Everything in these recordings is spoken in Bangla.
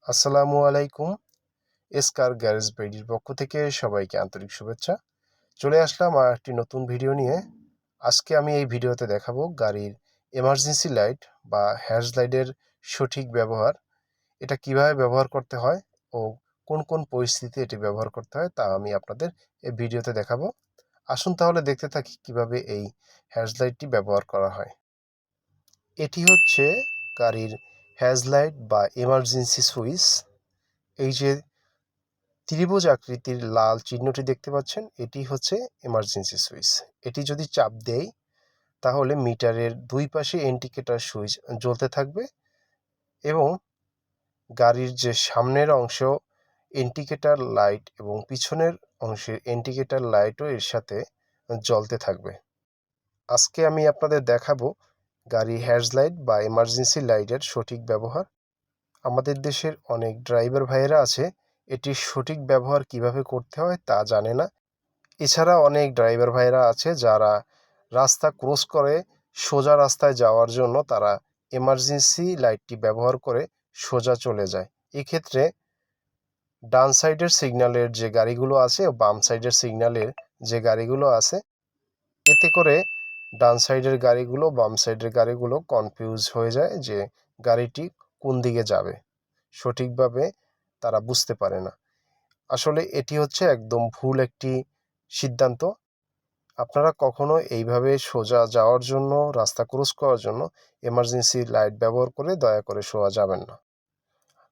আসসালামু আলাইকুম। এসকার গ্যারেজ বাইডির পক্ষ থেকে সবাইকে আন্তরিক শুভেচ্ছা। চলে আসলাম আর একটি নতুন ভিডিও নিয়ে। আজকে আমি এই ভিডিওতে দেখাবো গাড়ির এমার্জেন্সি লাইট বা হ্যাজ লাইটের সঠিক ব্যবহার। এটা কিভাবে ব্যবহার করতে হয় ও কোন কোন পরিস্থিতিতে এটি ব্যবহার করতে হয় তা আমি আপনাদের এই ভিডিওতে দেখাবো। আসুন তাহলে দেখতে থাকি কিভাবে এই হ্যাজ লাইটটি ব্যবহার করা হয়। এটি হচ্ছে গাড়ির হ্যাজ লাইট বা এমার্জেন্সি সুইচ। এই যে ত্রিভুজ আকৃতির লাল চিহ্নটি দেখতে পাচ্ছেন, এটি হচ্ছে এমার্জেন্সি সুইচ। এটি যদি চাপ দেই তাহলে মিটারের দুই পাশে ইন্ডিকেটর সুইচ জ্বলতে থাকবে এবং গাড়ির যে সামনের অংশ ইন্ডিকেটর লাইট এবং পিছনের অংশের ইন্ডিকেটর লাইটও এর সাথে জ্বলতে থাকবে। আজকে আমি আপনাদের দেখাবো গাড়ির হ্যাজ লাইট বা এমার্জেন্সি লাইটের সঠিক ব্যবহার। আমাদের দেশের অনেক ড্রাইভার ভাইয়েরা আছে এটির সঠিক ব্যবহার কিভাবে করতে হয় তা জানে না। এছাড়া অনেক ড্রাইভার ভাইয়েরা আছে যারা রাস্তা ক্রস করে সোজা রাস্তায় যাওয়ার জন্য তারা এমার্জেন্সি লাইটটি ব্যবহার করে সোজা চলে যায়। এক্ষেত্রে ডান সাইডের সিগন্যালের যে গাড়িগুলো আছে ও বাম সাইডের সিগন্যালের যে গাড়িগুলো আছে, এতে করে ডান সাইডের গাড়িগুলো বাম সাইডের গাড়িগুলো কনফিউজ হয়ে যায় যে গাড়িটি কোন দিকে যাবে, সঠিকভাবে তারা বুঝতে পারে না। আসলে এটি হচ্ছে একদম ভুল একটি সিদ্ধান্ত। আপনারা কখনো এইভাবে সোজা যাওয়ার জন্য, রাস্তা ক্রস করার জন্য এমার্জেন্সি লাইট ব্যবহার করে দয়া করে সোজা যাবেন না।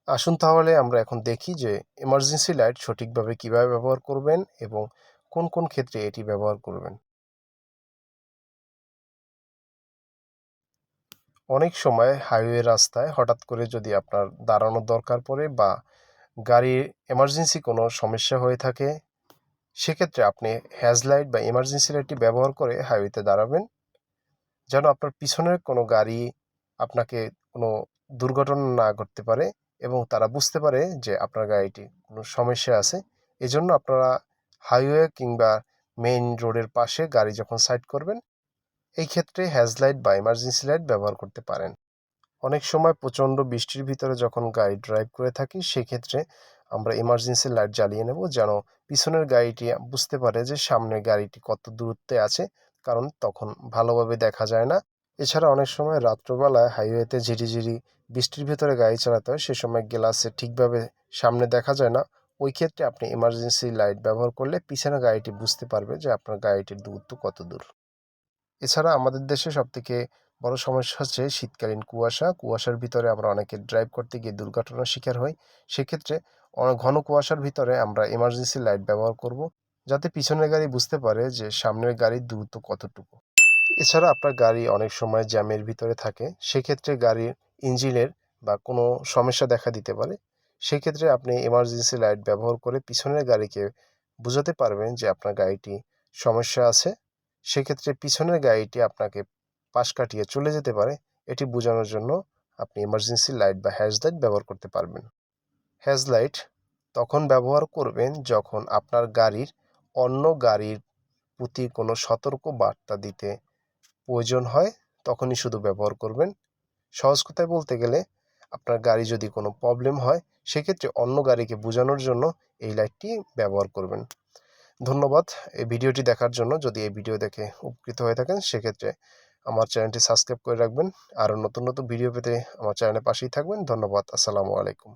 আসুন তাহলে আমরা এখন দেখি যে এমার্জেন্সি লাইট সঠিকভাবে কিভাবে ব্যবহার করবেন এবং কোন কোন ক্ষেত্রে এটি ব্যবহার করবেন। অনেক সময় হাইওয়ে রাস্তায় হঠাৎ করে যদি আপনার দাঁড়ানোর দরকার পড়ে বা গাড়ির এমার্জেন্সি কোনো সমস্যা হয়ে থাকে, সেক্ষেত্রে আপনি হ্যাজ লাইট বা এমার্জেন্সি লাইটটি ব্যবহার করে হাইওয়েতে দাঁড়াবেন, যেন আপনার পিছনের কোনো গাড়ি আপনাকে কোনো দুর্ঘটনা না করতে পারে এবং তারা বুঝতে পারে যে আপনার গাড়িটি কোনো সমস্যা আছে। এজন্য আপনারা হাইওয়ে কিংবা মেইন রোডের পাশে গাড়ি যখন সাইড করবেন, এই ক্ষেত্রে হ্যাজ লাইট বা এমার্জেন্সি লাইট ব্যবহার করতে পারেন। অনেক সময় প্রচণ্ড বৃষ্টির ভিতরে যখন গাড়ি ড্রাইভ করে থাকি, সেক্ষেত্রে আমরা এমার্জেন্সি লাইট জ্বালিয়ে নেব যেন পিছনের গাড়িটি বুঝতে পারে যে সামনের গাড়িটি কত দূরত্বে আছে, কারণ তখন ভালোভাবে দেখা যায় না। এছাড়া অনেক সময় রাত্রবেলায় হাইওয়েতে ঝিরিঝিরি বৃষ্টির ভিতরে গাড়ি চালাতে হয়, সে সময় গ্লাসে ঠিকভাবে সামনে দেখা যায় না। ওই ক্ষেত্রে আপনি এমার্জেন্সি লাইট ব্যবহার করলে পিছনের গাড়িটি বুঝতে পারবে যে আপনার গাড়িটির দূরত্ব কত দূর। এছাড়া আমাদের দেশে সবথেকে বড় সমস্যা হচ্ছে শীতকালীন কুয়াশা। কুয়াশার ভিতরে আমরা অনেকে ড্রাইভ করতে গিয়ে দুর্ঘটনার শিকার হই। সেক্ষেত্রে ঘন কুয়াশার ভিতরে আমরা এমার্জেন্সি লাইট ব্যবহার করব, যাতে পিছনের গাড়ি বুঝতে পারে যে সামনের গাড়ির দূরত্ব কতটুকু। এছাড়া আপনার গাড়ি অনেক সময় জ্যামের ভিতরে থাকে, সেক্ষেত্রে গাড়ির ইঞ্জিনের বা কোনো সমস্যা দেখা দিতে পারে। সেক্ষেত্রে আপনি এমার্জেন্সি লাইট ব্যবহার করে পিছনের গাড়িকে বোঝাতে পারবেন যে আপনার গাড়িটি সমস্যা আছে। সেক্ষেত্রে পিছনের গাড়িটি আপনাকে পাশ কাটিয়ে চলে যেতে পারে, এটি বোঝানোর জন্য আপনি এমার্জেন্সি লাইট বা হ্যাজ লাইট ব্যবহার করতে পারবেন। হ্যাজ লাইট তখন ব্যবহার করবেন যখন আপনার গাড়ির অন্য গাড়ির প্রতি কোনো সতর্ক বার্তা দিতে প্রয়োজন হয়, তখনই শুধু ব্যবহার করবেন। সহজ কথায় বলতে গেলে আপনার গাড়ি যদি কোনো প্রবলেম হয়, সেক্ষেত্রে অন্য গাড়িকে বোঝানোর জন্য এই লাইটটি ব্যবহার করবেন। ধন্যবাদ এই ভিডিওটি দেখার জন্য। যদি এই ভিডিও দেখে উপকৃত হয়ে থাকেন, সেক্ষেত্রে আমার চ্যানেলটি সাবস্ক্রাইব করে রাখবেন। আরও নতুন নতুন ভিডিও পেতে আমার চ্যানেলের পাশেই থাকবেন। ধন্যবাদ। আসসালামু আলাইকুম।